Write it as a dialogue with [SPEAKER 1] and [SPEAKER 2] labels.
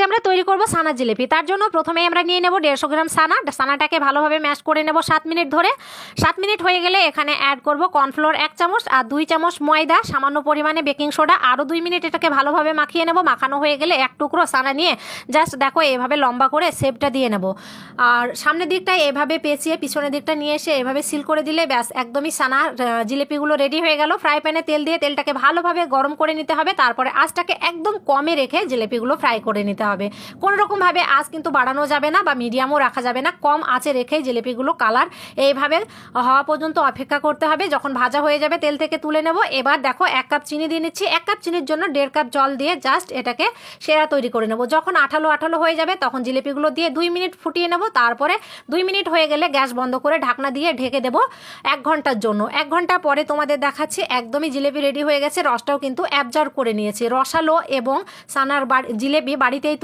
[SPEAKER 1] আমরা তৈরি করব সানা জিলিপি। তার জন্য প্রথমে আমরা নিয়ে নেব 150 গ্রাম সানাটাকে ভালোভাবে ম্যাশ করে নেব 7 মিনিট ধরে। 7 মিনিট হয়ে গেলে এখানে অ্যাড করব কর্নফ্লোর 1 চামচ আর 2 চামচ ময়দা, সামান্য পরিমাণে বেকিং সোডা, আরও 2 মিনিট এটাকে ভালোভাবে মাখিয়ে নেব। মাখানো হয়ে গেলে এক টুকরো সানা নিয়ে জাস্ট দেখো এভাবে লম্বা করে শেপটা দিয়ে নেব। আর সামনের দিকটায় এভাবে পেঁচিয়ে পিছনের দিকটা নিয়ে এসে এভাবে সিল করে দিলে ব্যাস একদমই সানা জিলিপিগুলো রেডি হয়ে গেল। ফ্রাই প্যানে তেল দিয়ে তেলটাকে ভালোভাবে গরম করে নিতে হবে, তারপরে আঁচটাকে একদম কমে রেখে জিলিপিগুলো ফ্রাই করে নিতে হবে। কোনো রকমভাবে আঁচ কিন্তু বাড়ানো যাবে না বা মিডিয়ামও রাখা যাবে না, কম আঁচে রেখে জিলিপিগুলো কালার এইভাবে হওয়া পর্যন্ত অপেক্ষা করতে হবে। যখন ভাজা হয়ে যাবে তেল থেকে তুলে নেব। এবার দেখো 1 কাপ চিনি দিয়ে নিচ্ছি। 1 কাপ চিনির জন্য 1.5 কাপ জল দিয়ে জাস্ট এটাকে সেরা তৈরি করে নেব। যখন আঠালো আঠালো হয়ে যাবে তখন জিলিপিগুলো দিয়ে 2 মিনিট ফুটিয়ে নেব। তারপরে 2 মিনিট হয়ে গেলে গ্যাস বন্ধ করে ঢাকনা দিয়ে ঢেকে দেবো 1 ঘন্টার জন্য। 1 ঘন্টা পরে তোমাদের দেখাচ্ছি একদমই জিলিপি রেডি হয়ে গেছে। রসটাও কিন্তু অ্যাবজর্ব করে নিয়েছে। রসালো এবং সানার জিলিপি বাড়িতেই